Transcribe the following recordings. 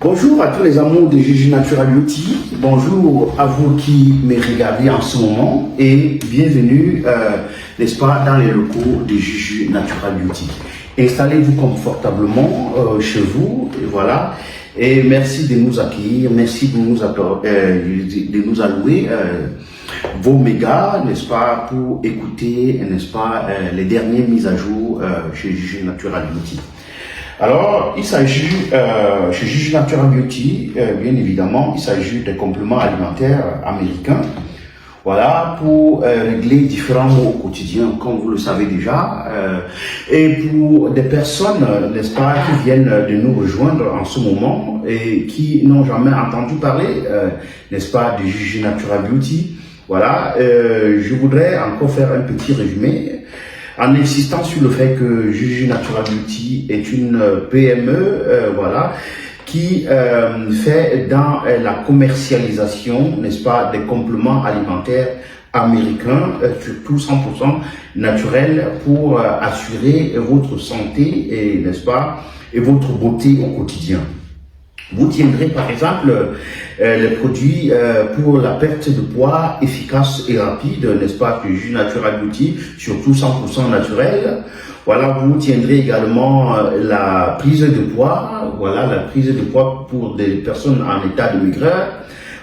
Bonjour à tous les amours de Juju Natural Beauty, bonjour à vous qui me regardez en ce moment et bienvenue, n'est-ce pas, dans les locaux de Juju Natural Beauty. Installez-vous confortablement chez vous, et voilà, et merci de nous accueillir, merci de nous allouer vos mégas, n'est-ce pas, pour écouter, n'est-ce pas, les dernières mises à jour chez Juju Natural Beauty. Alors, il s'agit, chez Juju Natural Beauty, bien évidemment, il s'agit de compléments alimentaires américains, voilà, pour régler différents maux au quotidien, comme vous le savez déjà, et pour des personnes, n'est-ce pas, qui viennent de nous rejoindre en ce moment et qui n'ont jamais entendu parler, n'est-ce pas, de Juju Natural Beauty. Voilà, je voudrais encore faire un petit résumé en insistant sur le fait que Juju Natural Beauty est une PME, voilà, qui fait dans la commercialisation, n'est-ce pas, des compléments alimentaires américains, surtout 100% naturels, pour assurer votre santé et, n'est-ce pas, et votre beauté au quotidien. Vous tiendrez par exemple les produits pour la perte de poids efficace et rapide, n'est-ce pas, que Juju Natural Beauty, surtout 100% naturel. Voilà, vous tiendrez également la prise de poids, voilà, la prise de poids pour des personnes en état de maigreur.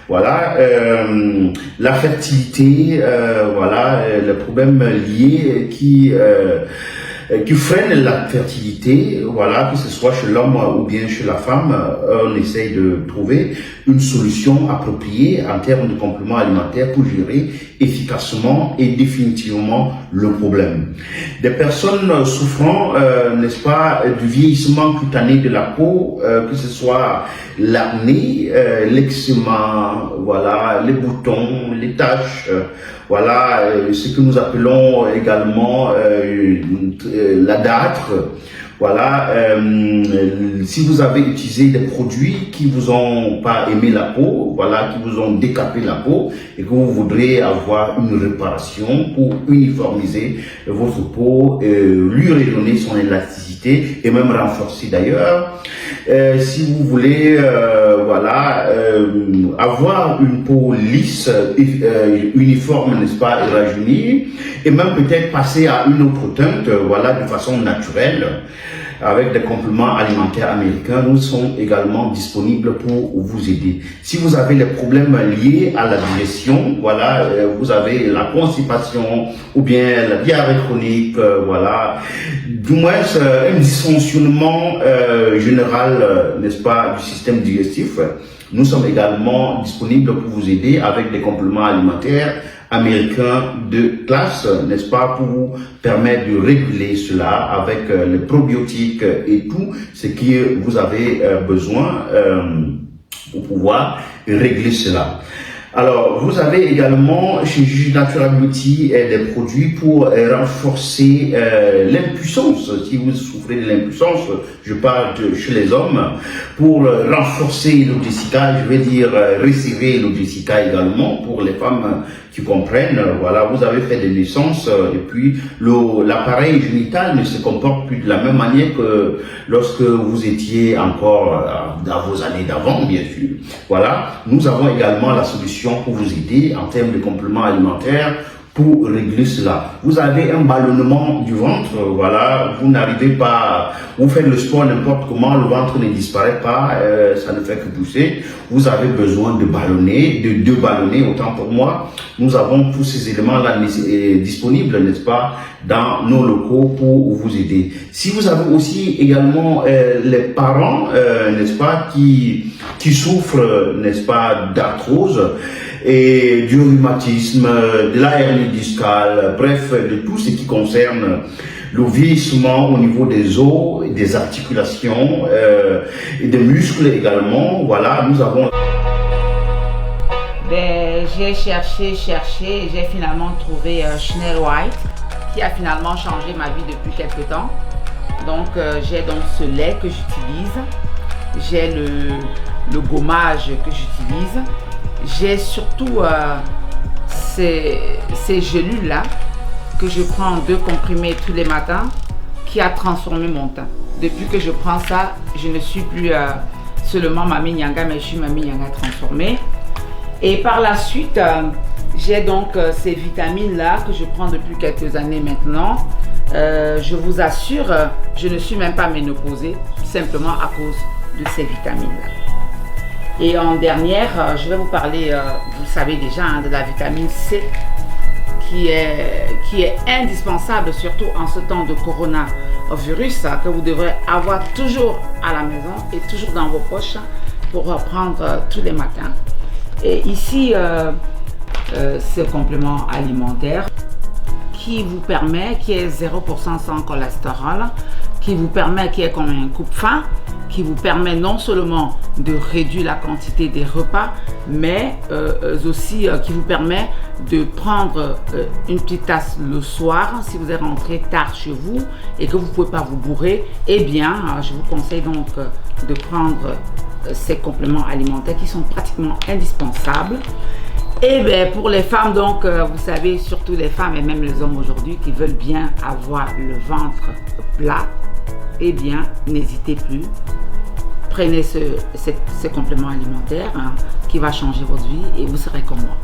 Voilà, la fertilité, voilà, les problèmes liés qui freinent la fertilité, voilà, que ce soit chez l'homme ou bien chez la femme, on essaye de trouver une solution appropriée en termes de compléments alimentaires pour gérer efficacement et définitivement le problème. Des personnes souffrant, n'est-ce pas, du vieillissement cutané de la peau, que ce soit l'acné, l'eczéma, voilà, les boutons, les taches, voilà, ce que nous appelons également la dâtre. Voilà, si vous avez utilisé des produits qui vous ont pas aimé la peau, voilà, qui vous ont décapé la peau et que vous voudrez avoir une réparation pour uniformiser votre peau, lui redonner son élasticité et même renforcer d'ailleurs. Si vous voulez, voilà, avoir une peau lisse, uniforme, n'est-ce pas, et rajeunie, et même peut-être passer à une autre teinte, voilà, de façon naturelle, avec des compléments alimentaires américains, nous sommes également disponibles pour vous aider. Si vous avez des problèmes liés à la digestion, voilà, vous avez la constipation ou bien la diarrhée chronique, voilà, du moins un dysfonctionnement général, n'est-ce pas, du système digestif, nous sommes également disponibles pour vous aider avec des compléments alimentaires américain de classe, n'est-ce pas, pour vous permettre de réguler cela avec les probiotiques et tout ce que vous avez besoin pour pouvoir régler cela. Alors, vous avez également chez Juju Natural Beauty des produits pour renforcer l'impuissance. Si vous souffrez de l'impuissance, je parle chez les hommes, pour renforcer le Jessica, je vais dire resserrer le Jessica également pour les femmes qui comprennent. Voilà, vous avez fait des naissances et puis l'appareil génital ne se comporte plus de la même manière que lorsque vous étiez encore dans vos années d'avant, bien sûr. Voilà, nous avons également la solution pour vous aider en termes de compléments alimentaires pour régler cela. Vous avez un ballonnement du ventre, voilà, vous n'arrivez pas, vous faites le sport n'importe comment, le ventre ne disparaît pas, ça ne fait que pousser. Vous avez besoin de ballonner, de ballonner, autant pour moi. Nous avons tous ces éléments-là disponibles, n'est-ce pas, dans nos locaux pour vous aider. Si vous avez aussi également les parents, n'est-ce pas, qui souffrent, n'est-ce pas, d'arthrose, et du rhumatisme, de la hernie discale, bref, de tout ce qui concerne le vieillissement au niveau des os, des articulations et des muscles également. Voilà, nous avons... J'ai cherché, j'ai finalement trouvé Chanel White qui a finalement changé ma vie depuis quelques temps. Donc j'ai donc ce lait que j'utilise, j'ai le gommage que j'utilise. J'ai surtout ces gélules-là que je prends 2 comprimés tous les matins qui a transformé mon teint. Depuis que je prends ça, je ne suis plus seulement Mami Nyanga, mais je suis Mami Nyanga transformée. Et par la suite, j'ai donc ces vitamines-là que je prends depuis quelques années maintenant. Je vous assure, je ne suis même pas ménopausée, simplement à cause de ces vitamines-là. Et en dernière, je vais vous parler, vous le savez déjà, hein, de la vitamine C, qui est indispensable, surtout en ce temps de coronavirus, que vous devrez avoir toujours à la maison et toujours dans vos poches pour prendre tous les matins. Et ici, ce complément alimentaire qui vous permet, qui est 0% sans cholestérol, qui vous permet, qui est comme un coupe-faim, qui vous permet non seulement de réduire la quantité des repas, mais aussi qui vous permet de prendre une petite tasse le soir si vous êtes rentré tard chez vous et que vous ne pouvez pas vous bourrer. Eh bien, je vous conseille donc de prendre ces compléments alimentaires qui sont pratiquement indispensables. Et bien pour les femmes, donc vous savez, surtout les femmes et même les hommes aujourd'hui qui veulent bien avoir le ventre plat, eh bien n'hésitez plus, prenez ces compléments alimentaires qui va changer votre vie et vous serez comme moi.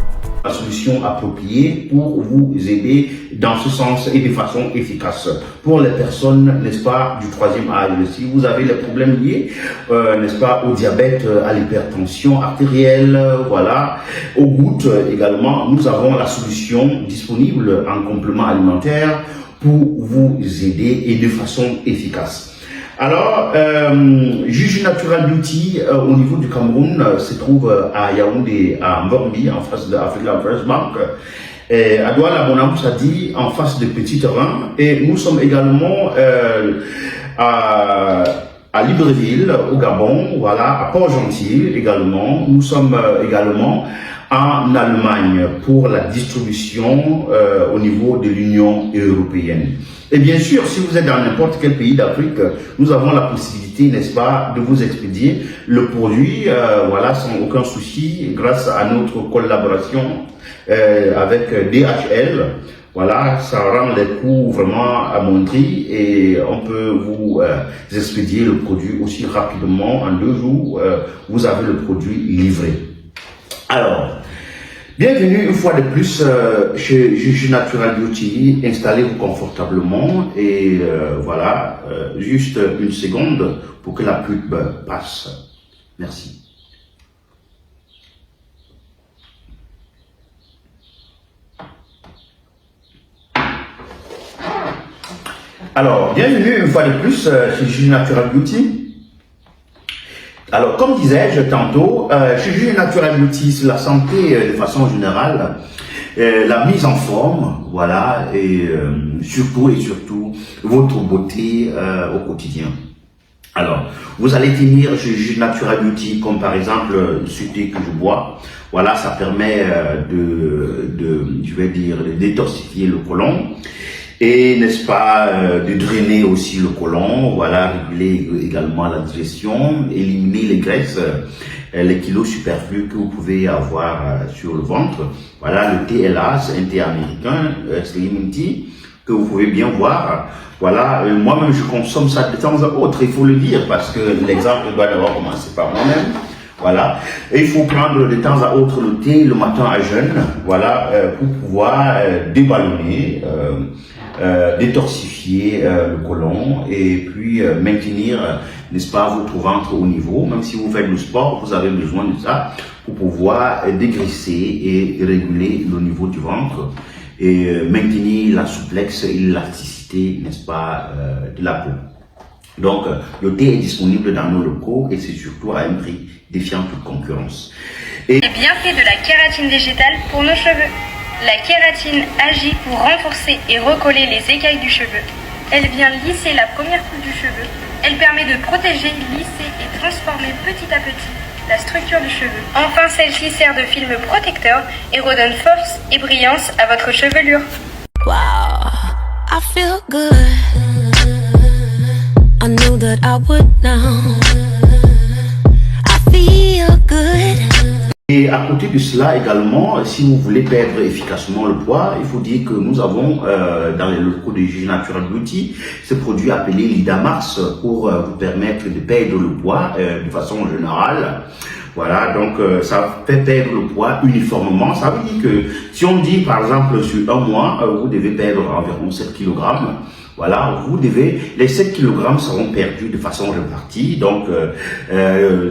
La solution appropriée pour vous aider dans ce sens et de façon efficace. Pour les personnes, n'est-ce pas, du troisième âge, si vous avez les problèmes liés, n'est-ce pas, au diabète, à l'hypertension artérielle, voilà, aux gouttes également, nous avons la solution disponible en complément alimentaire pour vous aider et de façon efficace. Alors, Juju Natural Beauty au niveau du Cameroun se trouve à Yaoundé, à Mbombi, en face de Africa First Bank, et à Douala Bonamoussadi, en face de Petite Rhin, et nous sommes également à Libreville, au Gabon, voilà, à Port-Gentil également. Nous sommes également en Allemagne pour la distribution au niveau de l'Union européenne. Et bien sûr, si vous êtes dans n'importe quel pays d'Afrique, nous avons la possibilité, n'est-ce pas, de vous expédier le produit, voilà, sans aucun souci, grâce à notre collaboration avec DHL. Voilà, ça rend les coûts vraiment amoindris et on peut vous expédier le produit aussi rapidement. En 2 jours, vous avez le produit livré. Alors, bienvenue une fois de plus chez Juju Natural Beauty. Installez-vous confortablement et voilà, juste une seconde pour que la pub passe. Merci. Alors, bienvenue une fois de plus chez Juju Natural Beauty. Alors, comme disais-je tantôt, chez Juju Natural Beauty, c'est la santé de façon générale, la mise en forme, voilà, et surtout votre beauté au quotidien. Alors, vous allez tenir chez Juju Natural Beauty, comme par exemple ce thé que je bois. Voilà, ça permet je vais dire, de détoxifier le côlon. Et n'est-ce pas, de drainer aussi le côlon, voilà, réguler également la digestion, éliminer les graisses, les kilos superflus que vous pouvez avoir sur le ventre. Voilà, le thé est là, c'est un thé américain, Slim Tea, que vous pouvez bien voir. Voilà, moi-même je consomme ça de temps à autre, il faut le dire, parce que l'exemple doit d'abord commencer par moi-même. Voilà, et il faut prendre de temps à autre le thé le matin à jeûne, voilà, pour pouvoir déballonner, détoxifier le côlon et puis maintenir, n'est-ce pas, votre ventre au niveau. Même si vous faites du sport, vous avez besoin de ça pour pouvoir dégraisser et réguler le niveau du ventre et maintenir la souplesse et l'élasticité, n'est-ce pas, de la peau. Donc, le thé est disponible dans nos locaux et c'est surtout à un prix défiant toute concurrence. Et les bienfaits de la kératine végétale pour nos cheveux. La kératine agit pour renforcer et recoller les écailles du cheveu. Elle vient lisser la première couche du cheveu. Elle permet de protéger, lisser et transformer petit à petit la structure du cheveu. Enfin, celle-ci sert de film protecteur et redonne force et brillance à votre chevelure. Wow, I feel good. I knew that I would now. I feel good. Et à côté de cela également, si vous voulez perdre efficacement le poids, il faut dire que nous avons dans les locaux de Gigi Natural Beauty ce produit appelé Lidamax pour vous permettre de perdre le poids de façon générale. Voilà, donc ça fait perdre le poids uniformément. Ça veut dire que si on dit par exemple sur un mois, vous devez perdre environ 7 kg. Voilà, les 7 kg seront perdus de façon répartie, donc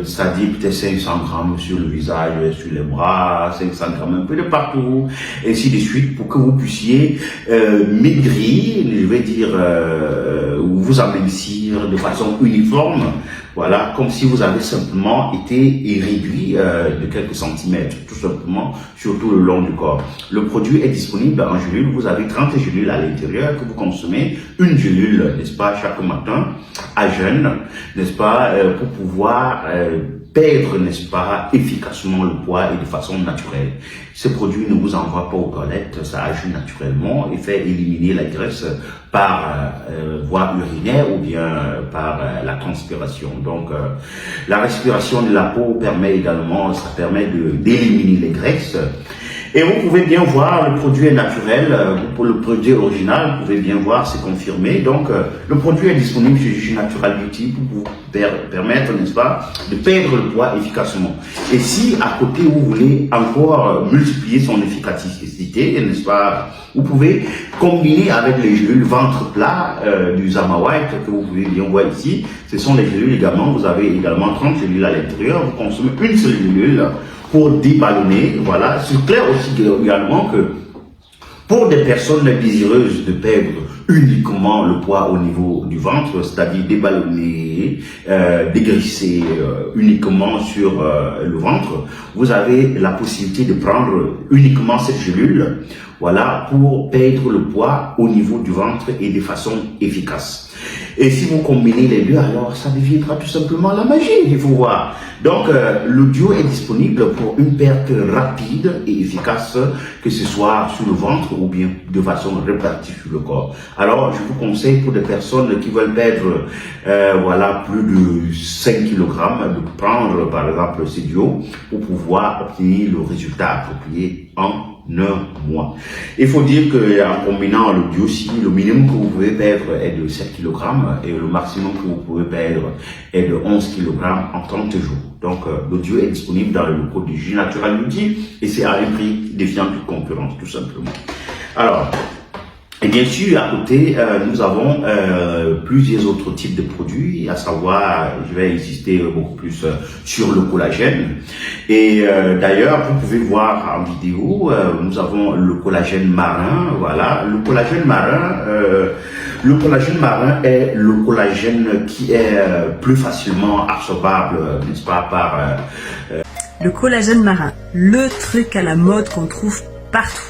c'est-à-dire peut-être 500 grammes sur le visage, sur les bras, 500 grammes un peu de partout, et ainsi de suite, pour que vous puissiez maigrir, je vais dire, ou vous amincir de façon uniforme, voilà, comme si vous avez simplement été réduit de quelques centimètres, tout simplement, sur tout le long du corps. Le produit est disponible en gélules, vous avez 30 gélules à l'intérieur que vous consommez, une gélule, n'est-ce pas, chaque matin, à jeûne, n'est-ce pas, pour pouvoir perdre, n'est-ce pas, efficacement le poids et de façon naturelle. Ce produit ne vous envoie pas aux toilettes, ça agit naturellement et fait éliminer la graisse par voie urinaire ou bien par la transpiration. Donc, la respiration de la peau permet également, ça permet d'éliminer les graisses. Et vous pouvez bien voir, le produit est naturel, pour le produit original, vous pouvez bien voir, c'est confirmé. Donc, le produit est disponible chez Gigi Natural Beauty pour vous permettre, n'est-ce pas, de perdre le poids efficacement. Et si, à côté, vous voulez encore multiplier son efficacité, n'est-ce pas, vous pouvez combiner avec les gélules ventre plat du Zama White que vous pouvez bien voir ici. Ce sont les gélules également, vous avez également 30 gélules à l'intérieur, vous consommez une seule gélule pour déballonner, voilà. C'est clair aussi également que pour des personnes désireuses de perdre uniquement le poids au niveau du ventre, c'est-à-dire déballonner, dégraisser uniquement sur le ventre, vous avez la possibilité de prendre uniquement cette gélule, voilà, pour perdre le poids au niveau du ventre et de façon efficace. Et si vous combinez les deux, alors ça deviendra tout simplement la magie, il faut voir. Donc, le duo est disponible pour une perte rapide et efficace, que ce soit sur le ventre ou bien de façon répartie sur le corps. Alors, je vous conseille pour des personnes qui veulent perdre, voilà, plus de 5 kg, de prendre par exemple ce duo pour pouvoir obtenir le résultat approprié en un mois. Il faut dire qu'en combinant le duo, le minimum que vous pouvez perdre est de 7 kg et le maximum que vous pouvez perdre est de 11 kg en 30 jours. Donc, le duo est disponible dans le locaux du Gigi Natural Beauty et c'est à un prix défiant toute concurrence, tout simplement. Alors, et bien sûr, à côté, nous avons plusieurs autres types de produits, à savoir, je vais insister beaucoup plus sur le collagène. Et d'ailleurs, vous pouvez voir en vidéo, nous avons le collagène marin, voilà. Le collagène marin est le collagène qui est plus facilement absorbable, n'est-ce pas, par... Le collagène marin, le truc à la mode qu'on trouve partout.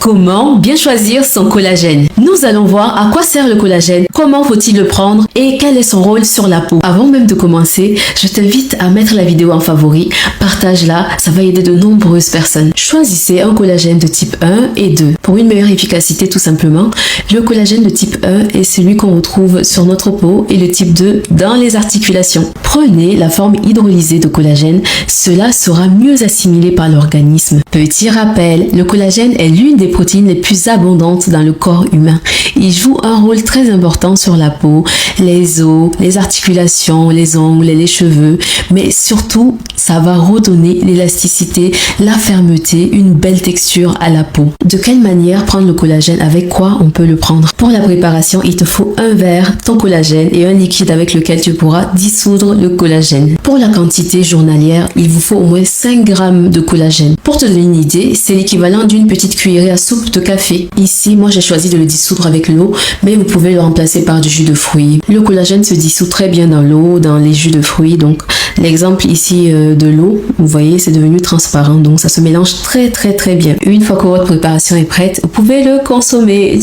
Comment bien choisir son collagène? Nous allons voir à quoi sert le collagène, comment faut-il le prendre et quel est son rôle sur la peau. Avant même de commencer, je t'invite à mettre la vidéo en favori, partage-la, ça va aider de nombreuses personnes. Choisissez un collagène de type 1 et 2. Pour une meilleure efficacité tout simplement, le collagène de type 1 est celui qu'on retrouve sur notre peau et le type 2 dans les articulations. Prenez la forme hydrolysée de collagène, cela sera mieux assimilé par l'organisme. Petit rappel, le collagène est l'une des protéines les plus abondantes dans le corps humain. Il joue un rôle très important sur la peau, les os, les articulations, les ongles et les cheveux, mais surtout, ça va redonner l'élasticité, la fermeté, une belle texture à la peau. De quelle manière prendre le collagène? Avec quoi on peut le prendre? Pour la préparation, il te faut un verre, ton collagène et un liquide avec lequel tu pourras dissoudre le collagène. Pour la quantité journalière, il vous faut au moins 5 grammes de collagène. Pour te donner une idée, c'est l'équivalent d'une petite cuillerée à soupe de café. Ici, moi j'ai choisi de le dissoudre avec l'eau, mais vous pouvez le remplacer par du jus de fruits. Le collagène se dissout très bien dans l'eau, dans les jus de fruits. Donc l'exemple ici de l'eau, vous voyez, c'est devenu transparent, donc ça se mélange très bien. Une fois que votre préparation est prête, vous pouvez le consommer.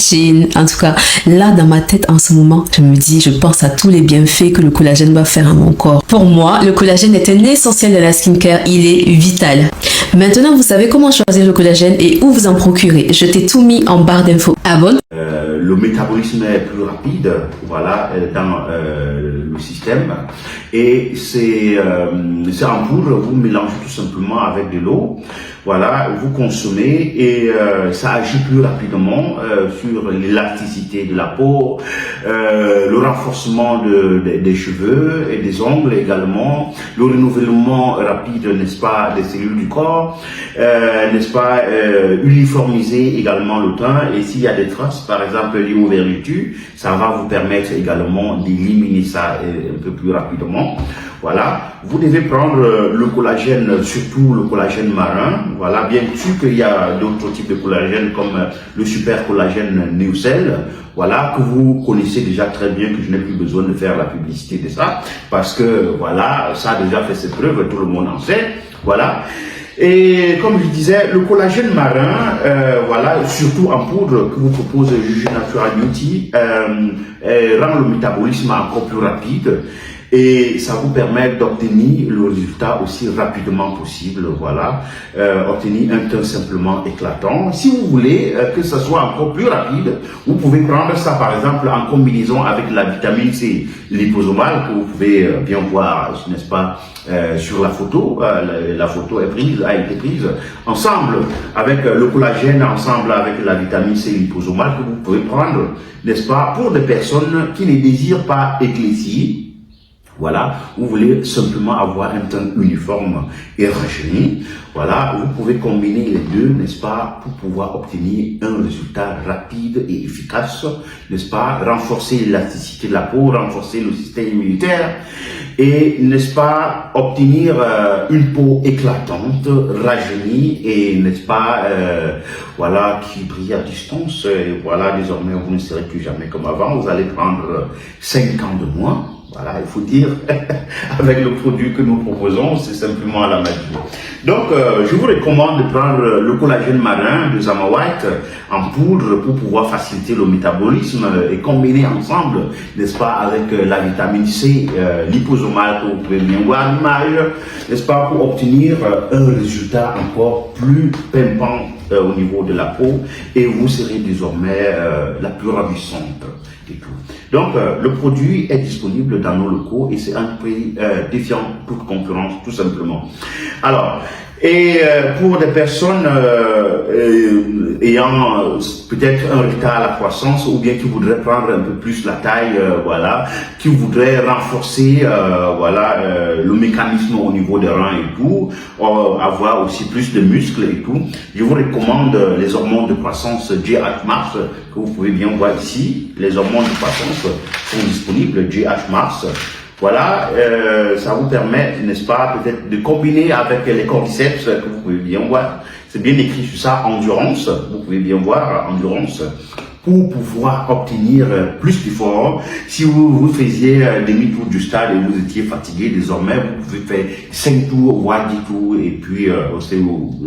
En tout cas, là dans ma tête en ce moment, je pense à tous les bienfaits que le collagène va faire à mon corps. Pour moi, le collagène est un essentiel de la skincare, il est vital. Maintenant, vous savez comment choisir le collagène et où vous en procurer. Je t'ai tout mis en barre d'infos. Abonne. le métabolisme est plus rapide, voilà, dans le système. Et c'est en poudre, vous mélangez tout simplement avec de l'eau. Voilà, vous consommez et ça agit plus rapidement sur l'élasticité de la peau, le renforcement des cheveux et des ongles également, le renouvellement rapide, n'est-ce pas, des cellules du corps, n'est-ce pas, uniformiser également le teint. Et s'il y a des traces, par exemple liées aux vergetures, ça va vous permettre également d'éliminer ça un peu plus rapidement. Voilà, vous devez prendre le collagène, surtout le collagène marin. Voilà, bien sûr qu'il y a d'autres types de collagène comme le super collagène Newcell, voilà, que vous connaissez déjà très bien, que je n'ai plus besoin de faire la publicité de ça, parce que voilà, ça a déjà fait ses preuves, tout le monde en sait, voilà. Et comme je disais, le collagène marin, voilà, surtout en poudre que vous propose Juju Natural Beauty, rend le métabolisme encore plus rapide. Et ça vous permet d'obtenir le résultat aussi rapidement possible, voilà, obtenir un teint simplement éclatant. Si vous voulez que ça soit encore plus rapide, vous pouvez prendre ça par exemple en combinaison avec la vitamine C liposomale que vous pouvez bien voir, n'est-ce pas, sur la photo. La photo a été prise ensemble avec le collagène, ensemble avec la vitamine C liposomale que vous pouvez prendre, n'est-ce pas, pour des personnes qui ne désirent pas éclaircir. Voilà, vous voulez simplement avoir un teint uniforme et rajeuni. Voilà, vous pouvez combiner les deux, n'est-ce pas, pour pouvoir obtenir un résultat rapide et efficace, n'est-ce pas, renforcer l'élasticité de la peau, renforcer le système immunitaire et, n'est-ce pas, obtenir une peau éclatante, rajeunie et, n'est-ce pas, voilà, qui brille à distance. Et voilà, désormais, vous ne serez plus jamais comme avant. Vous allez prendre 5 ans de moins. Voilà, il faut dire, avec le produit que nous proposons, c'est simplement la magie. Donc, je vous recommande de prendre le collagène marin de Zama White en poudre pour pouvoir faciliter le métabolisme et combiner ensemble, n'est-ce pas, avec la vitamine C liposomale que vous pouvez bien voir à l'image, n'est-ce pas, pour obtenir un résultat encore plus pimpant au niveau de la peau et vous serez désormais la plus ravissante. Et tout. Donc, le produit est disponible dans nos locaux et c'est un prix défiant toute concurrence, tout simplement. Alors, et pour des personnes ayant peut-être un retard à la croissance ou bien qui voudraient prendre un peu plus la taille, voilà, qui voudraient renforcer, voilà, le mécanisme au niveau des reins et tout, avoir aussi plus de muscles et tout, je vous recommande les hormones de croissance GH Mars que vous pouvez bien voir ici. Les hormones de croissance sont disponibles, GH Mars. Voilà, ça vous permet, n'est-ce pas, peut-être de combiner avec les cordyceps que vous pouvez bien voir. C'est bien écrit sur ça, endurance, vous pouvez bien voir, endurance, pour pouvoir obtenir plus d'efforts. Si vous faisiez demi-tour du stade et vous étiez fatigué, désormais, vous pouvez faire 5 tours, voire 10 tours, et puis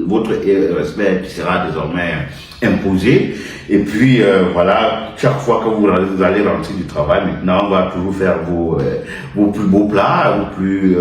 votre respect sera désormais imposé. Et puis voilà, chaque fois que vous allez rentrer du travail, maintenant on va toujours faire vos plus beaux plats, vos plus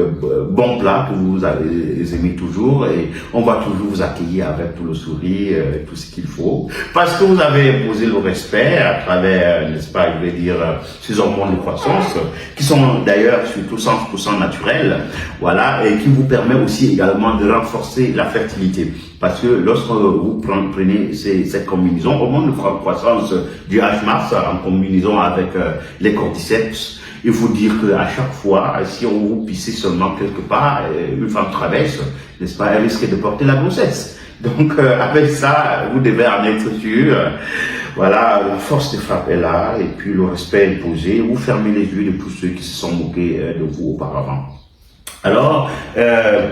bons plats que vous avez aimé toujours, et on va toujours vous accueillir avec tout le sourire, tout ce qu'il faut, parce que vous avez imposé le respect à travers, n'est-ce pas, je vais dire, ces hormones de croissance, qui sont d'ailleurs surtout 100% naturelles, voilà, et qui vous permet aussi également de renforcer la fertilité. Parce que lorsque vous prenez cette combinaison, hormones de croissance du H-Mars en combinaison avec les cordyceps, il faut dire qu'à chaque fois, si on vous pisse seulement quelque part, une femme traverse, n'est-ce pas, elle risque de porter la grossesse. Donc avec ça, vous devez en être sûr. Voilà, la force de frappe est là, et puis le respect est posé. Vous fermez les yeux de tous ceux qui se sont moqués de vous auparavant. Alors,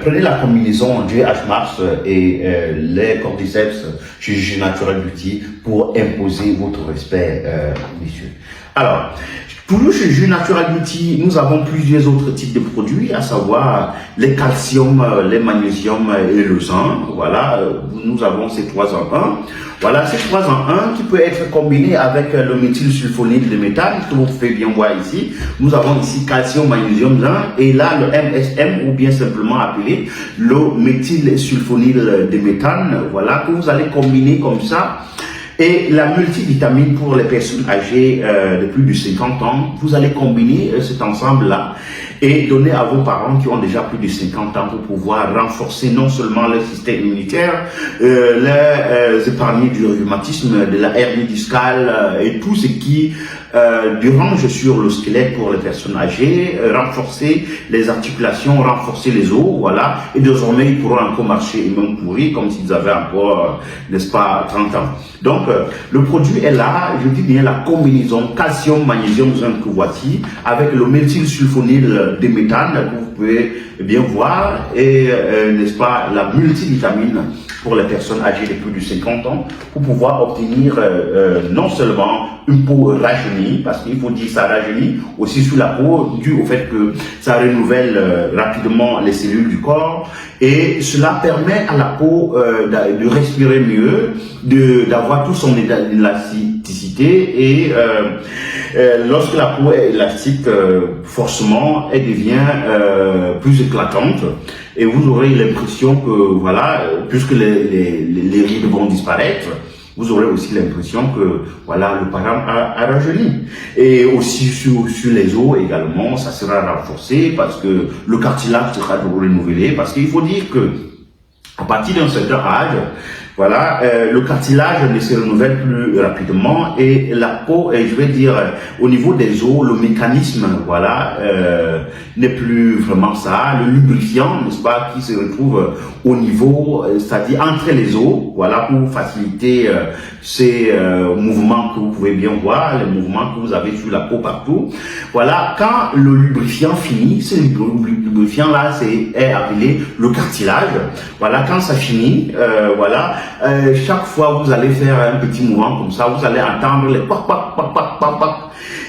prenez la combinaison GH Mars et les cordyceps chez Juju Natural Beauty pour imposer votre respect, messieurs. Alors, toujours chez Juju Natural Beauty, nous avons plusieurs autres types de produits, à savoir les calcium, les magnésium et le zinc. Voilà, nous avons ces 3 en 1. Voilà, ces 3 en 1 qui peut être combiné avec le méthylsulfonyle de méthane, que vous pouvez bien voir ici. Nous avons ici calcium, magnésium, zinc, et là le MSM, ou bien simplement appelé le méthylsulfonyle de méthane, voilà, que vous allez combiner comme ça. Et la multivitamine pour les personnes âgées de plus de 50 ans, vous allez combiner cet ensemble-là et donner à vos parents qui ont déjà plus de 50 ans pour pouvoir renforcer non seulement leur système immunitaire, les épargner du rhumatisme, de la hernie discale et tout ce qui dérange sur le squelette pour les personnes âgées, renforcer les articulations, renforcer les os, voilà, et désormais ils pourront encore marcher et même courir comme s'ils avaient encore, n'est-ce pas, 30 ans. Donc, le produit est là, je dis bien la combinaison calcium, magnésium, zinc que voici, avec le méthylsulfonyle de méthane que vous pouvez bien voir, et n'est-ce pas, la multivitamine pour les personnes âgées de plus de 50 ans, pour pouvoir obtenir non seulement une peau rajeunie, parce qu'il faut dire ça rajeunit aussi sur la peau, dû au fait que ça renouvelle rapidement les cellules du corps, et cela permet à la peau de respirer mieux, d'avoir tout son élasticité, et lorsque la peau est élastique, forcément, elle devient plus éclatante, et vous aurez l'impression que, voilà, puisque les rides vont disparaître, vous aurez aussi l'impression que, voilà, le parent a rajeuni. Et aussi sur les os également, ça sera renforcé parce que le cartilage sera renouvelé, parce qu'il faut dire que, à partir d'un certain âge, voilà, le cartilage ne se renouvelle plus rapidement et la peau, et je vais dire, au niveau des os, le mécanisme, voilà, n'est plus vraiment ça. Le lubrifiant, n'est-ce pas, qui se retrouve au niveau, c'est-à-dire entre les os, voilà, pour faciliter ces mouvements que vous pouvez bien voir, les mouvements que vous avez sur la peau partout. Voilà, quand le lubrifiant finit, ce lubrifiant-là est appelé le cartilage. Voilà, quand ça finit, voilà, chaque fois vous allez faire un petit mouvement comme ça, vous allez entendre les pac pac pac pac pac pac.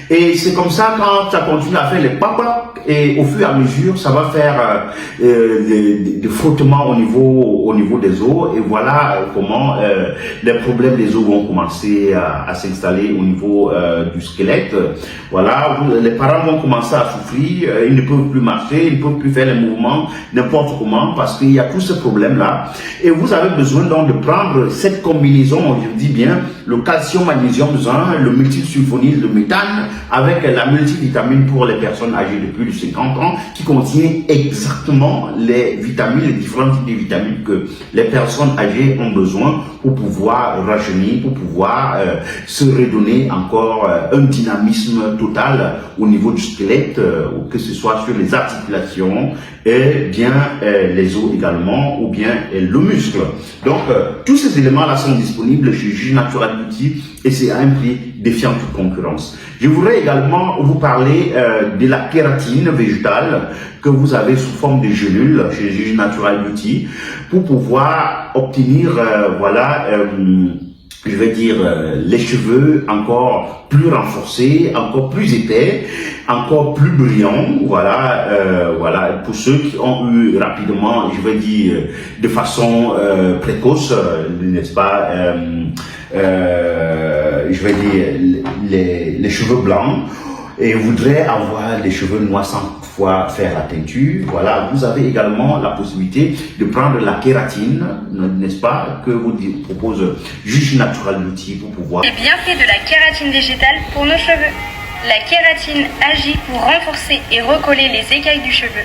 Et c'est comme ça, quand ça continue à faire les pac pac, et au fur et à mesure, ça va faire des frottements au niveau des os, et voilà comment les problèmes des os vont commencer à s'installer au niveau du squelette. Voilà, les parents vont commencer à souffrir, ils ne peuvent plus marcher, ils ne peuvent plus faire les mouvements n'importe comment, parce qu'il y a tous ces problèmes-là. Et vous avez besoin donc de prendre cette combinaison, je dis bien, le calcium, magnésium, zinc, le méthylsulfonyle de méthane, avec la multivitamine pour les personnes âgées de plus de 50 ans, qui contient exactement les vitamines, les différents types de vitamines que les personnes âgées ont besoin pour pouvoir rajeunir, pour pouvoir se redonner encore un dynamisme total au niveau du squelette, que ce soit sur les articulations, et bien les os également, ou bien le muscle. Donc, tous ces éléments-là sont disponibles chez Juge Natural Beauty, et c'est à un prix défiant toute concurrence. Je voudrais également vous parler de la kératine végétale que vous avez sous forme de gélules chez Juge Natural Beauty pour pouvoir obtenir, voilà, je vais dire, les cheveux encore plus renforcés, encore plus épais, encore plus brillants, voilà, voilà, pour ceux qui ont eu rapidement, je vais dire, de façon précoce, n'est-ce pas, je vais dire, les cheveux blancs, et voudraient avoir des cheveux noirs sans fois faire la teinture, voilà, vous avez également la possibilité de prendre la kératine, n'est-ce pas, que vous propose Juge Natural Beauty pour pouvoir... Les bienfaits de la kératine végétale pour nos cheveux. La kératine agit pour renforcer et recoller les écailles du cheveu.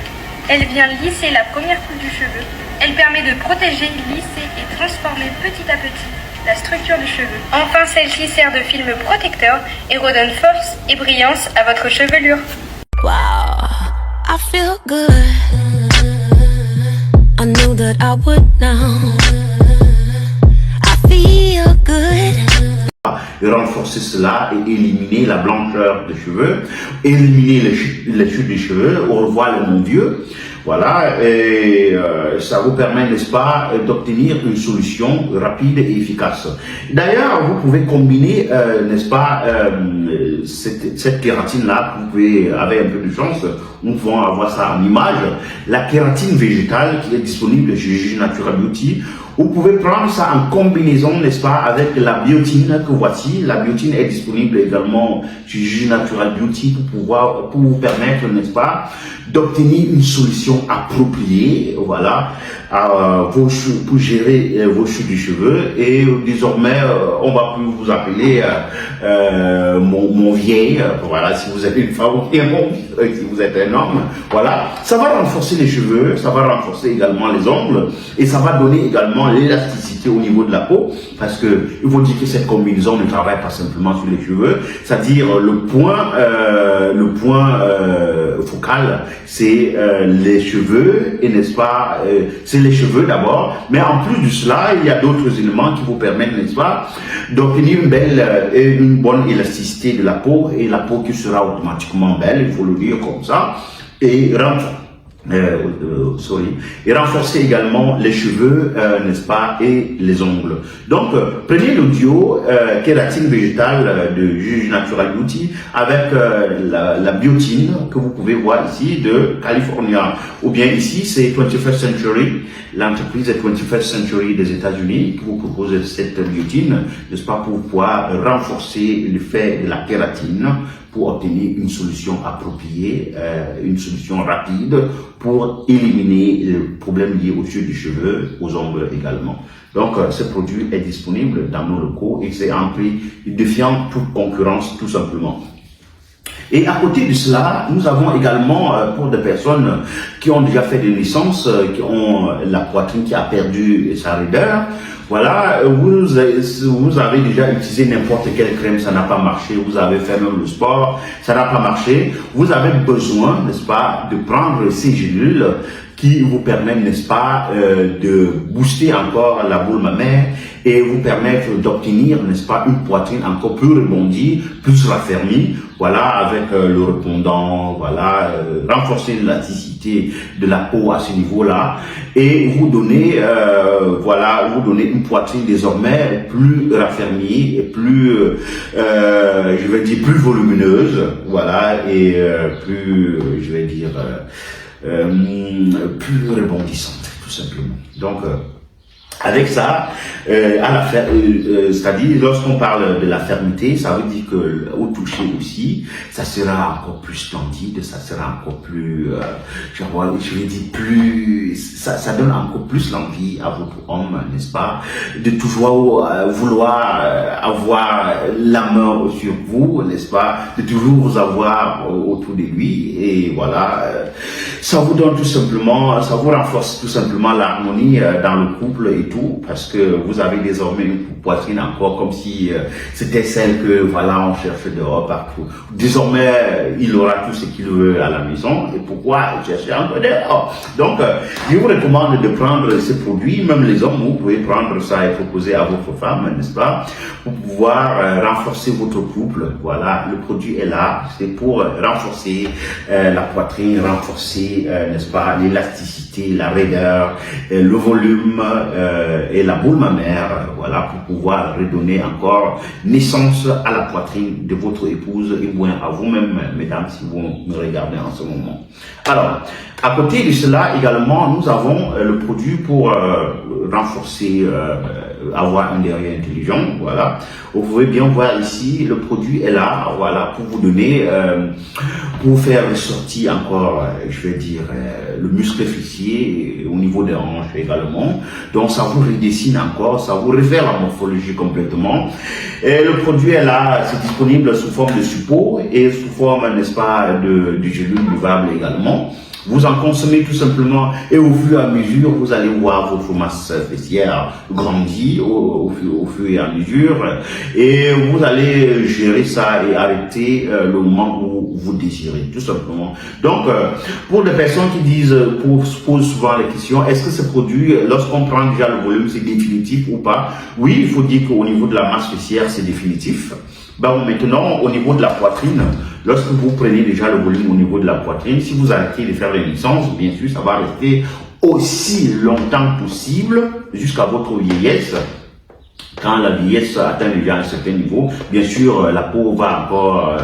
Elle vient lisser la première couche du cheveu. Elle permet de protéger, lisser et transformer petit à petit la structure du cheveu. Enfin, celle-ci sert de film protecteur et redonne force et brillance à votre chevelure. Wow, I feel good. I knew that I would now. I feel good. Et renforcer cela et éliminer la blancheur des cheveux, éliminer les chutes des cheveux, au revoir le mon Dieu. Voilà, et ça vous permet, n'est-ce pas, d'obtenir une solution rapide et efficace. D'ailleurs, vous pouvez combiner, n'est-ce pas, cette kératine-là, vous pouvez, avec un peu de chance, nous pouvons avoir ça en image, la kératine végétale qui est disponible chez Juge Natural Beauty, Vous pouvez prendre ça en combinaison, n'est-ce pas, avec la biotine que voici. La biotine est disponible également chez Juju Natural Beauty pour vous permettre, n'est-ce pas, d'obtenir une solution appropriée, voilà, pour gérer vos chutes du cheveu. Et désormais, on va plus vous appeler mon vieil, voilà, si vous êtes une femme, si vous êtes un homme, voilà. Ça va renforcer les cheveux, ça va renforcer également les ongles, et ça va donner également l'élasticité au niveau de la peau, parce que il faut dire que cette combinaison ne travaille pas simplement sur les cheveux, c'est-à-dire le point focal, c'est les cheveux, et n'est-ce pas, c'est les cheveux d'abord, mais en plus de cela, il y a d'autres éléments qui vous permettent, n'est-ce pas, d'obtenir une belle et une bonne élasticité de la peau, et la peau qui sera automatiquement belle, il faut le dire comme ça, et renforcer également les cheveux, n'est-ce pas, et les ongles. Donc, prenez le duo kératine végétale de Juju Natural Beauty avec la biotine que vous pouvez voir ici de California, ou bien ici c'est 21st Century, l'entreprise 21st Century des États-Unis qui vous propose cette biotine, n'est-ce pas, pour pouvoir renforcer l'effet de la kératine, pour obtenir une solution appropriée, une solution rapide pour éliminer les problèmes liés aux chutes du cheveu, aux ongles également. Donc, ce produit est disponible dans nos locaux et c'est un prix défiant toute concurrence, tout simplement. Et à côté de cela, nous avons également, pour des personnes qui ont déjà fait des naissances, qui ont la poitrine qui a perdu sa raideur, voilà, vous avez déjà utilisé n'importe quelle crème, ça n'a pas marché, vous avez fait même le sport, ça n'a pas marché, vous avez besoin, n'est-ce pas, de prendre ces gélules qui vous permettent, n'est-ce pas, de booster encore la boule mammaire et vous permettre d'obtenir, n'est-ce pas, une poitrine encore plus rebondie, plus raffermie, voilà, avec le répondant, voilà, renforcer l'élasticité de la peau à ce niveau-là et vous donner, voilà, vous donner une poitrine désormais plus raffermie et plus, je vais dire, plus volumineuse, voilà, et plus, je vais dire, plus rebondissante, tout simplement. Donc, avec ça, c'est-à-dire lorsqu'on parle de la fermeté, ça veut dire que au toucher aussi, ça sera encore plus splendide, ça sera encore plus, je vais dire plus, ça donne encore plus l'envie à votre homme, n'est-ce pas, de toujours vouloir avoir la main sur vous, n'est-ce pas, de toujours vous avoir autour de lui, et voilà, ça vous donne tout simplement, ça vous renforce tout simplement l'harmonie dans le couple et tout, parce que vous avez désormais une poitrine encore comme si c'était celle que, voilà, on cherchait dehors partout. Désormais, il aura tout ce qu'il veut à la maison, et pourquoi chercher encore dehors? Donc, je vous recommande de prendre ces produits, même les hommes, vous pouvez prendre ça et proposer à votre femme, n'est-ce pas, pour pouvoir renforcer votre couple. Voilà, le produit est là, c'est pour renforcer la poitrine, renforcer, n'est-ce pas, l'élasticité, la raideur, le volume, et la boule mammaire, voilà, pour pouvoir redonner encore naissance à la poitrine de votre épouse et bien à vous-même, mesdames, si vous me regardez en ce moment. Alors, à côté de cela également, nous avons le produit pour renforcer, avoir un derrière intelligent, voilà. Vous pouvez bien voir ici, le produit est là, voilà, pour vous donner, pour faire ressortir encore, je vais dire, le muscle fessier au niveau des hanches également. Donc ça vous redessine encore, ça vous refait la morphologie complètement. Et le produit est là, c'est disponible sous forme de suppôt et sous forme, n'est-ce pas, de gélules buvables également. Vous en consommez tout simplement et au fur et à mesure, vous allez voir votre masse fessière grandir au fur et à mesure et vous allez gérer ça et arrêter le moment où vous désirez, tout simplement. Donc, pour des personnes qui disent, posent souvent les questions, est-ce que ce produit, lorsqu'on prend déjà le volume, c'est définitif ou pas? Oui, il faut dire qu'au niveau de la masse fessière, c'est définitif. Bon, maintenant, au niveau de la poitrine, lorsque vous prenez déjà le volume au niveau de la poitrine, si vous arrêtez de faire les naissances, bien sûr, ça va rester aussi longtemps possible jusqu'à votre vieillesse. Quand la vieillesse atteint déjà un certain niveau, bien sûr, la peau va encore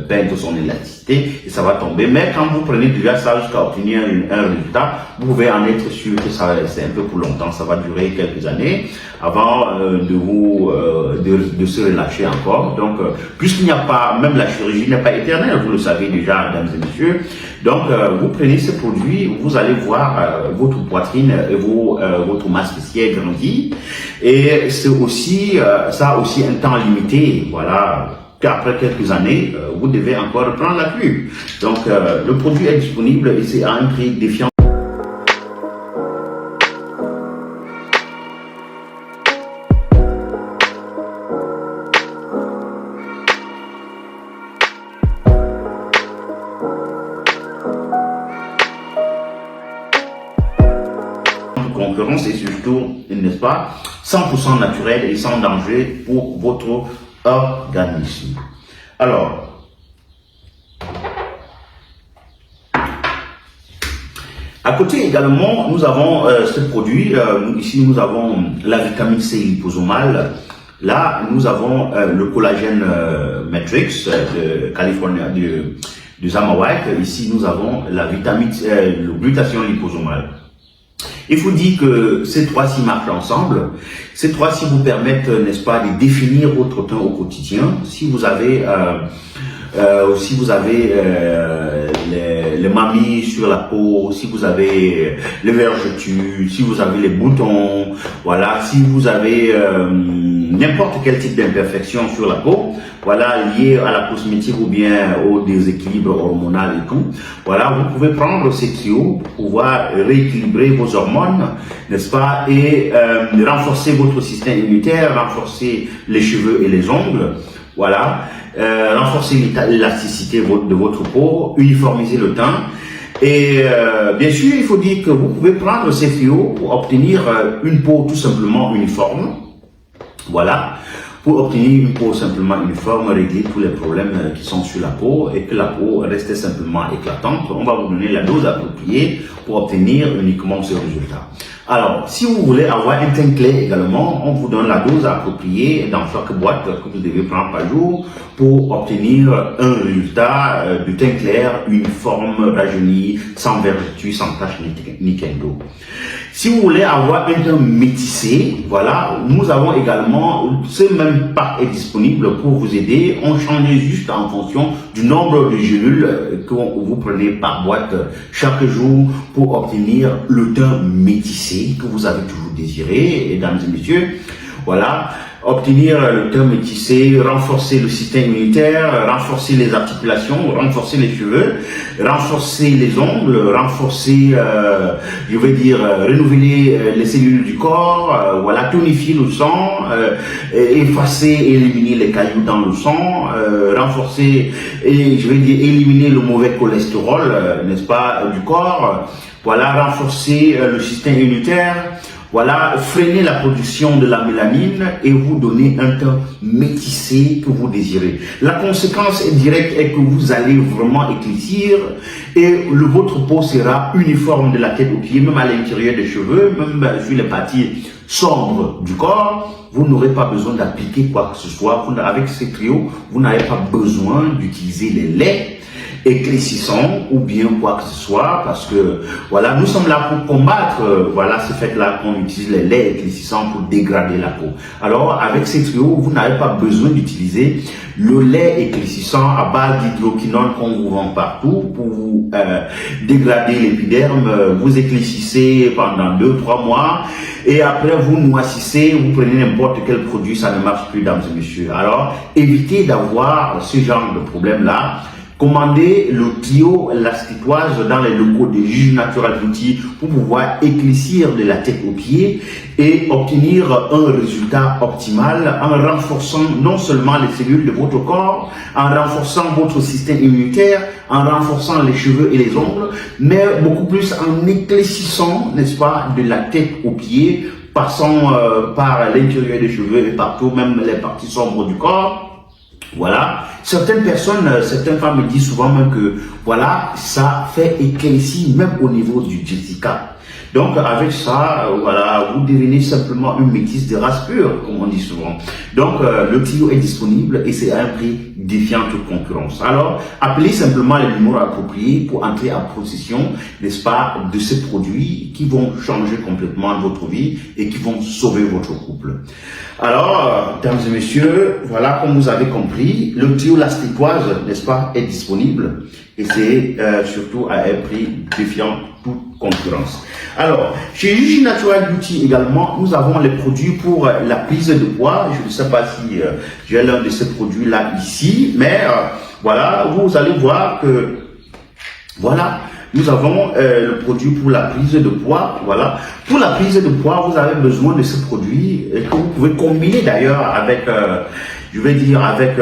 perdre son élasticité. électricité et ça va tomber. Mais quand vous prenez déjà ça jusqu'à obtenir un résultat, vous pouvez en être sûr que ça c'est un peu pour longtemps, ça va durer quelques années avant de se relâcher encore. Donc, puisqu'il n'y a pas, même la chirurgie n'est pas éternelle, vous le savez déjà, mesdames et messieurs. Donc, vous prenez ce produit, vous allez voir votre poitrine et votre masse fessière grandir. Et c'est aussi, ça a aussi un temps limité, voilà. Qu'après quelques années, vous devez encore reprendre la pub. Donc, le produit est disponible et c'est à un prix défiant. Concurrence et surtout, n'est-ce pas, 100% naturel et sans danger pour votre organisme. Alors, à côté également, nous avons ce produit, ici nous avons la vitamine C liposomale, là nous avons le collagène Matrix de Californie, du Zamawak, ici nous avons la vitamine le glutathion liposomale. Il faut dire que ces trois-ci marchent ensemble. Ces trois-ci vous permettent, n'est-ce pas, de définir votre teint au quotidien. Si vous avez, les mamies sur la peau, si vous avez les vergetures, si vous avez les boutons, voilà, si vous avez n'importe quel type d'imperfection sur la peau, voilà, lié à la cosmétique ou bien au déséquilibre hormonal et tout, voilà, vous pouvez prendre ces tuyaux pour pouvoir rééquilibrer vos hormones, n'est-ce pas, et renforcer votre système immunitaire, renforcer les cheveux et les ongles, voilà, renforcer l'élasticité de votre peau, uniformiser le teint. Et bien sûr, il faut dire que vous pouvez prendre ces tuyaux pour obtenir une peau tout simplement uniforme. Voilà, pour obtenir une peau simplement uniforme, régler tous les problèmes qui sont sur la peau et que la peau reste simplement éclatante. On va vous donner la dose appropriée pour obtenir uniquement ce résultat. Alors, si vous voulez avoir un teint clair également, on vous donne la dose appropriée dans chaque boîte que vous devez prendre par jour pour obtenir un résultat de teint clair, uniforme, rajeuni, sans vergeture, sans tache ni kendo. Si vous voulez avoir un teint métissé, voilà, nous avons également, ce même pack est disponible pour vous aider. On change juste en fonction du nombre de gélules que vous prenez par boîte chaque jour pour obtenir le teint métissé que vous avez toujours désiré, mesdames et messieurs. Voilà, obtenir le teint métissé, renforcer le système immunitaire, renforcer les articulations, renforcer les cheveux, renforcer les ongles, renforcer, je vais dire, renouveler les cellules du corps, voilà, tonifier le sang, effacer et éliminer les cailloux dans le sang, renforcer et je vais dire éliminer le mauvais cholestérol, n'est-ce pas, du corps, voilà, renforcer le système immunitaire. Voilà, freiner la production de la mélanine et vous donner un teint métissé que vous désirez. La conséquence directe est que vous allez vraiment éclaircir et votre peau sera uniforme de la tête aux pieds, même à l'intérieur des cheveux, même sur les parties sombres du corps. Vous n'aurez pas besoin d'appliquer quoi que ce soit. Avec ces trios, vous n'avez pas besoin d'utiliser les laits éclaircissant ou bien quoi que ce soit, parce que voilà, nous sommes là pour combattre voilà ce fait là qu'on utilise les laits éclaircissants pour dégrader la peau. Alors avec ces tuyaux, vous n'avez pas besoin d'utiliser le lait éclaircissant à base d'hydroquinone qu'on vous vend partout pour vous dégrader l'épiderme. Vous éclaircissez pendant 2-3 mois et après vous noississez, vous prenez n'importe quel produit, ça ne marche plus, mesdames et messieurs. Alors évitez d'avoir ce genre de problème là. Commandez le trio Elastiquoise dans les locaux de Juge Natural Beauty pour pouvoir éclaircir de la tête aux pieds et obtenir un résultat optimal en renforçant non seulement les cellules de votre corps, en renforçant votre système immunitaire, en renforçant les cheveux et les ongles, mais beaucoup plus en éclaircissant, n'est-ce pas, de la tête aux pieds, passant par l'intérieur des cheveux et partout, même les parties sombres du corps. Voilà, certaines personnes, certaines femmes me disent souvent même que voilà, ça fait éclaircir même au niveau du Jessica. Donc avec ça, voilà, vous devenez simplement une métisse de race pure, comme on dit souvent. Donc le tuyau est disponible et c'est à un prix défiant toute concurrence. Alors appelez simplement les numéros appropriés pour entrer en possession, n'est-ce pas, de ces produits qui vont changer complètement votre vie et qui vont sauver votre couple. Alors, mesdames et messieurs, voilà, comme vous avez compris, le tuyau Lasticoise, n'est-ce pas, est disponible et c'est surtout à un prix défiant toute concurrence. Alors, chez Gigi Natural Beauty également, nous avons les produits pour la prise de poids. Je ne sais pas si j'ai l'un de ces produits-là ici, mais voilà, vous allez voir que, voilà, nous avons le produit pour la prise de poids. Voilà. Pour la prise de poids, vous avez besoin de ce produit que vous pouvez combiner d'ailleurs avec, je vais dire avec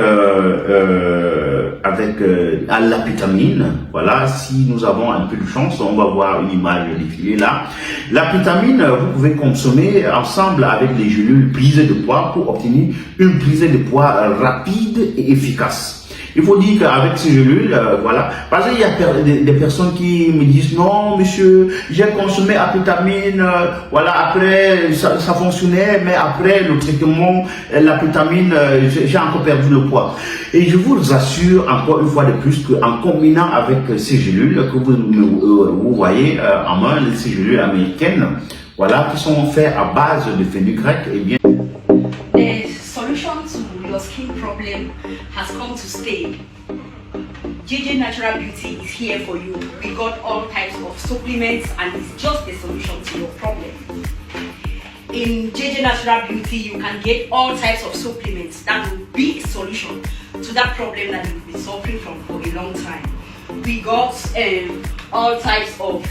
la vitamine. Voilà. Si nous avons un peu de chance, on va voir une image défilée là. La vitamine, vous pouvez consommer ensemble avec les gélules prise de poids pour obtenir une prise de poids rapide et efficace. Il faut dire qu'avec ces gélules, voilà, parce qu'il y a des personnes qui me disent non, monsieur, j'ai consommé amphétamine, voilà, après ça fonctionnait, mais après le traitement, l'amphétamine, j'ai encore perdu le poids. Et je vous assure encore une fois de plus qu'en combinant avec ces gélules que vous voyez en main, ces gélules américaines, voilà, qui sont faites à base de fenugrec, et bien. Solution to your skin problem has come to stay. JJ Natural Beauty is here for you. We got all types of supplements and it's just the solution to your problem. In JJ Natural Beauty, you can get all types of supplements that will be a solution to that problem that you've been suffering from for a long time. We got all types of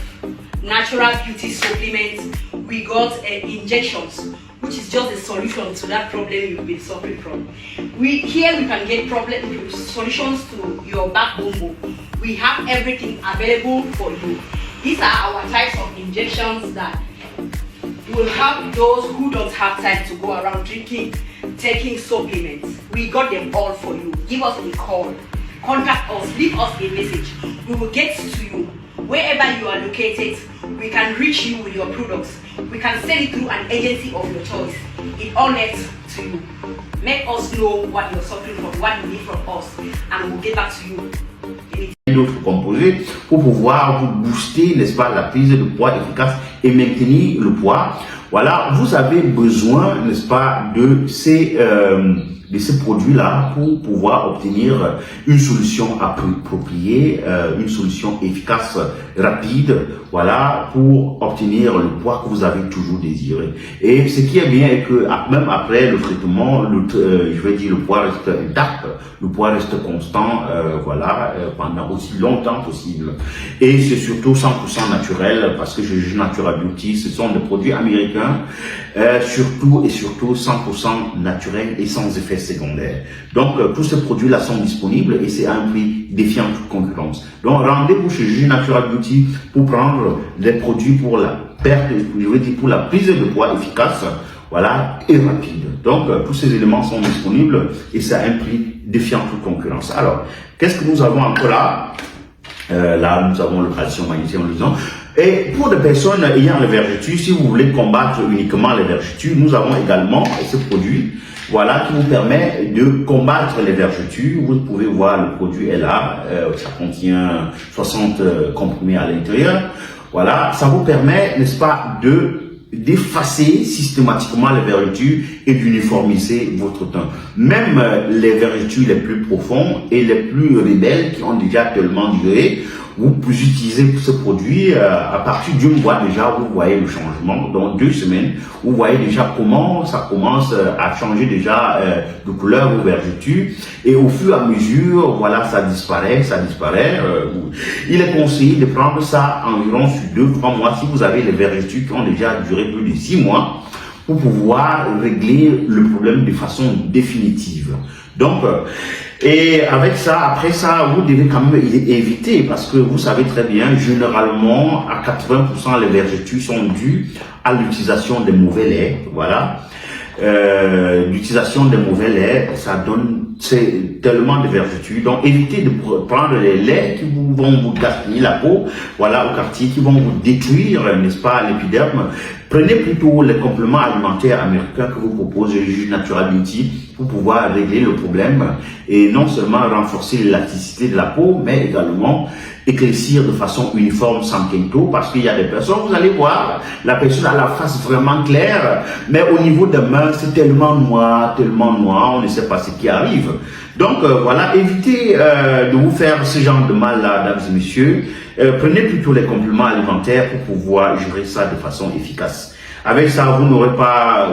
natural beauty supplements. We got injections, which is just a solution to that problem you've been suffering from. Here we can get solutions to your backbone. We have everything available for you. These are our types of injections that will help those who don't have time to go around taking supplements. We got them all for you. Give us a call, contact us, leave us a message. We will get to you. Wherever you are located, we can reach you with your products. We can send it through an agency of your choice. It all nets to you. Make us know what you're suffering from, what you need from us, and we'll get back to you. D'autres composés pour pouvoir vous booster, n'est-ce pas, la prise de poids efficace et maintenir le poids. Voilà, vous avez besoin, n'est-ce pas, de ces produits-là pour pouvoir obtenir une solution appropriée, une solution efficace, rapide, voilà, pour obtenir le poids que vous avez toujours désiré. Et ce qui est bien est que même après le traitement, je vais dire, le poids reste intact, le poids reste constant, voilà, pendant aussi longtemps possible. Et c'est surtout 100% naturel parce que Gigi Natural Beauty, ce sont des produits américains, surtout 100% naturels et sans effet secondaire. Donc tous ces produits-là sont disponibles et c'est à un prix défiant toute concurrence. Donc rendez-vous chez Gigi Natural Beauty pour prendre des produits pour la perte, je veux dire pour la prise de poids efficace, voilà, et rapide. Donc tous ces éléments sont disponibles et c'est à un prix défiant toute concurrence. Alors, qu'est-ce que nous avons encore là? Là, nous avons le calcium, magnésium, et pour des personnes ayant les vergetures, si vous voulez combattre uniquement les vergetures, nous avons également ce produit, voilà, qui vous permet de combattre les vergetures. Vous pouvez voir, le produit est là, ça contient 60 comprimés à l'intérieur. Voilà, ça vous permet, n'est-ce pas, d'effacer systématiquement les vergetures et d'uniformiser votre teint. Même les vergetures les plus profondes et les plus rebelles qui ont déjà tellement duré, vous pouvez utiliser ce produit à partir d'une mois déjà, vous voyez le changement. Dans 2 semaines, vous voyez déjà comment ça commence à changer déjà de couleur aux vergetures. Et au fur et à mesure, voilà, ça disparaît. Il est conseillé de prendre ça environ sur 2-3 mois si vous avez les vergetures qui ont déjà duré plus de 6 mois pour pouvoir régler le problème de façon définitive. Donc, et avec ça, après ça, vous devez quand même éviter parce que vous savez très bien, généralement, à 80%, les vergetures sont dues à l'utilisation des mauvais laits. Voilà. L'utilisation des mauvais laits, ça donne c'est tellement de vertus. Donc, évitez de prendre les laits qui vont vous gaspiller la peau, voilà, au quartier, qui vont vous détruire, n'est-ce pas, l'épiderme. Prenez plutôt les compléments alimentaires américains que vous propose le juge Natural Beauty pour pouvoir régler le problème et non seulement renforcer l'élasticité de la peau, mais également éclaircir de façon uniforme sans quinto, parce qu'il y a des personnes, vous allez voir, la personne a la face vraiment claire, mais au niveau des mains, c'est tellement noir, on ne sait pas ce qui arrive. Donc voilà, évitez de vous faire ce genre de mal-là, dames et messieurs. Prenez plutôt les compléments alimentaires pour pouvoir gérer ça de façon efficace. Avec ça, vous n'aurez pas,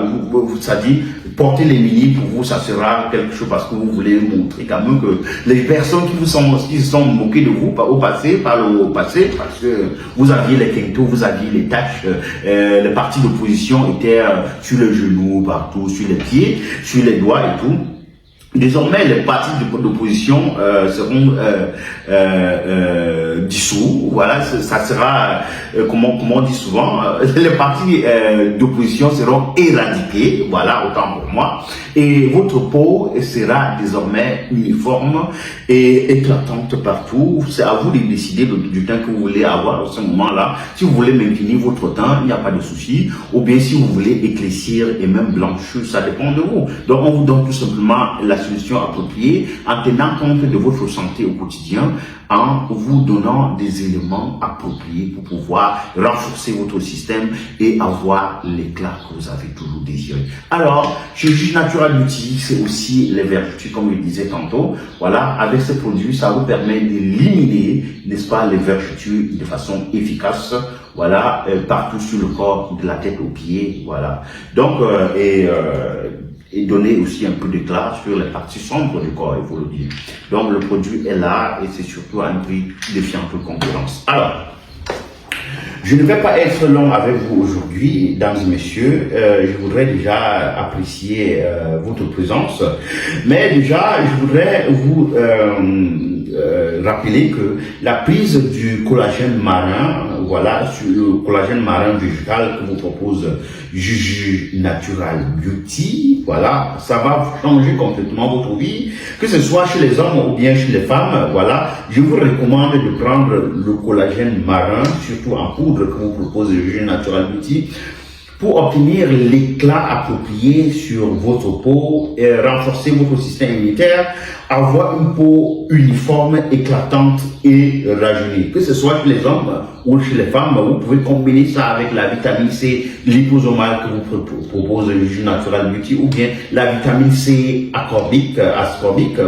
ça dit, porter les mini pour vous, ça sera quelque chose parce que vous voulez montrer quand même que les personnes qui se sont moquées de vous par le passé, parce que vous aviez les quintos, vous aviez les taches, les parties d'opposition étaient sur les genoux, partout, sur les pieds, sur les doigts et tout. Désormais, les partis d'opposition seront dissous. Voilà, ça sera, comment on dit souvent, les partis d'opposition seront éradiqués. Voilà, autant pour moi. Et votre peau sera désormais uniforme et éclatante partout. C'est à vous de décider du teint que vous voulez avoir à ce moment-là. Si vous voulez maintenir votre teint, il n'y a pas de souci. Ou bien si vous voulez éclaircir et même blanchir, ça dépend de vous. Donc, on vous donne tout simplement la solution appropriée en tenant compte de votre santé au quotidien, en vous donnant des éléments appropriés pour pouvoir renforcer votre système et avoir l'éclat que vous avez toujours désiré. Alors, chez Juge Natural Beauty, c'est aussi les vertus, comme je le disais tantôt. Voilà, avec ces produits, ça vous permet d'éliminer, n'est-ce pas, les vertus de façon efficace. Voilà, partout sur le corps, de la tête aux pieds. Voilà. Donc, et donner aussi un peu d'éclat sur les parties sombres du corps, il faut le dire. Donc le produit est là et c'est surtout à un prix défiant toute concurrence. Alors, je ne vais pas être long avec vous aujourd'hui, dames et messieurs. Je voudrais déjà apprécier votre présence. Mais déjà, je voudrais vous rappeler que la prise du collagène marin, voilà, sur le collagène marin végétal que vous propose Juju Natural Beauty, voilà, ça va changer complètement votre vie, que ce soit chez les hommes ou bien chez les femmes, voilà. Je vous recommande de prendre le collagène marin, surtout en poudre que vous propose Juju Natural Beauty, pour obtenir l'éclat approprié sur votre peau, et renforcer votre système immunitaire, avoir une peau uniforme, éclatante et rajeunie. Que ce soit chez les hommes ou chez les femmes, vous pouvez combiner ça avec la vitamine C liposomale que vous propose le Juju Natural Beauty, ou bien la vitamine C ascorbique,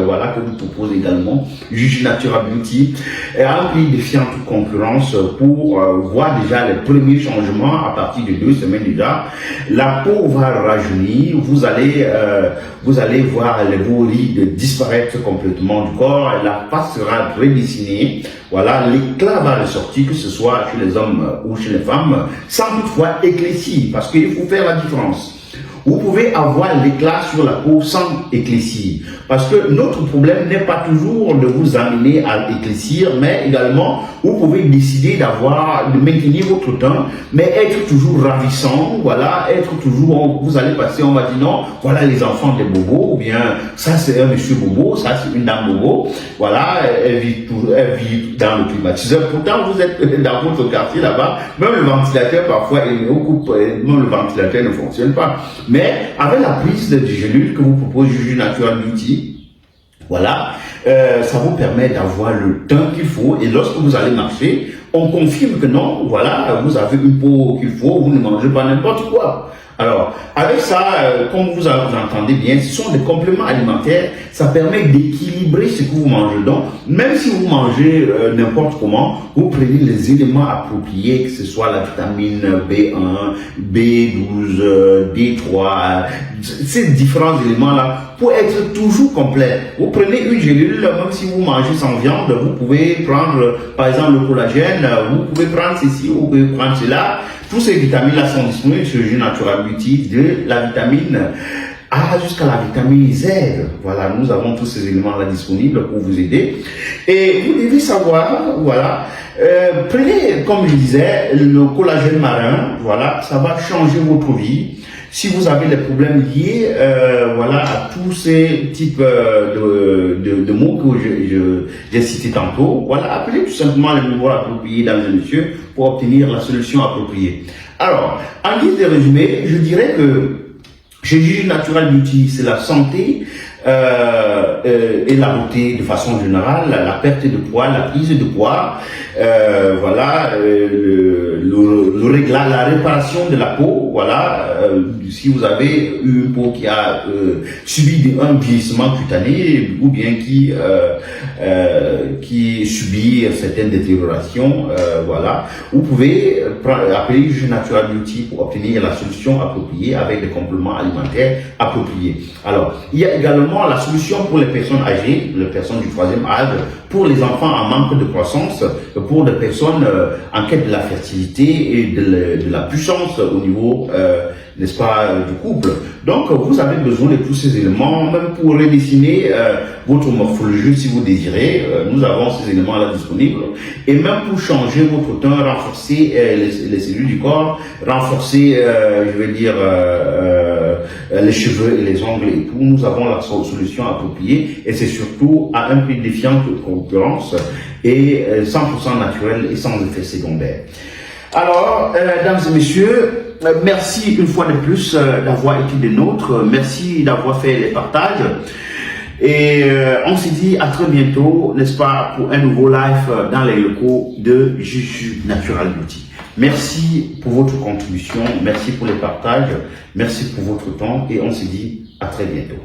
voilà, que vous propose également Juju Natural Beauty, et à un prix défiant toute concurrence pour voir déjà les premiers changements à partir de 2 semaines déjà. La peau va rajeunir, vous allez voir vos rides disparaître complètement du corps, la face sera redessinée, voilà, l'éclat va ressortir, que ce soit chez les hommes ou chez les femmes, sans toutefois éclaircir, parce qu'il faut faire la différence. Vous pouvez avoir l'éclat sur la peau sans éclaircir. Parce que notre problème n'est pas toujours de vous amener à éclaircir, mais également, vous pouvez décider de maintenir votre teint, mais être toujours ravissant, voilà, être toujours, vous allez passer, on va dire non, voilà les enfants des bobos, ou bien ça c'est un monsieur bobo, ça c'est une dame bobo, voilà, elle vit dans le climatiseur. Pourtant, vous êtes dans votre quartier là-bas, même le ventilateur parfois, même le ventilateur ne fonctionne pas. Mais avec la prise de gélules que vous propose Juju Natural Beauty, voilà, ça vous permet d'avoir le teint qu'il faut, et lorsque vous allez marcher, on confirme que non, voilà, vous avez une peau qu'il faut, vous ne mangez pas n'importe quoi. Alors, avec ça, comme vous entendez bien, ce sont des compléments alimentaires, ça permet d'équilibrer ce que vous mangez. Donc, même si vous mangez n'importe comment, vous prenez les éléments appropriés, que ce soit la vitamine B1, B12, D3, ces différents éléments-là, pour être toujours complet. Vous prenez une gélule, même si vous mangez sans viande, vous pouvez prendre, par exemple, le collagène, vous pouvez prendre ceci, vous pouvez prendre cela. Toutes ces vitamines-là sont disponibles sur Juju Natural Beauty, de la vitamine jusqu'à la vitamine Z. Voilà, nous avons tous ces éléments-là disponibles pour vous aider. Et vous devez savoir, voilà, prenez, comme je disais, le collagène marin, voilà, ça va changer votre vie. Si vous avez des problèmes liés, voilà, à tous ces types de mots que j'ai cités tantôt, voilà, appelez tout simplement le numéro approprié dans le monsieur pour obtenir la solution appropriée. Alors, en guise de résumé, je dirais que chez Gigi Natural Beauty, c'est la santé et la beauté de façon générale, la perte de poids, la prise de poids, voilà, la réparation de la peau, voilà, si vous avez eu une peau qui a subi un vieillissement cutané ou bien qui subit certaines détériorations, voilà, vous pouvez appeler Gigi Natural Beauty pour obtenir la solution appropriée avec des compléments alimentaires appropriés. Alors, il y a également la solution pour les personnes âgées, les personnes du 3e âge, pour les enfants en manque de croissance, pour des personnes en quête de la fertilité et de la puissance au niveau, n'est-ce pas, du couple. Donc, vous avez besoin de tous ces éléments, même pour redessiner votre morphologie si vous désirez. Nous avons ces éléments-là disponibles. Et même pour changer votre teint, renforcer les cellules du corps, renforcer, je vais dire, les cheveux et les ongles et tout, nous avons la solution appropriée. Et c'est surtout à un prix défiant de concurrence et 100% naturel et sans effet secondaire. Alors, mesdames et messieurs, merci une fois de plus d'avoir été des nôtres. Merci d'avoir fait les partages. Et on se dit à très bientôt, n'est-ce pas, pour un nouveau live dans les locaux de Gigi Natural Beauty. Merci pour votre contribution, merci pour les partages, merci pour votre temps et on se dit à très bientôt.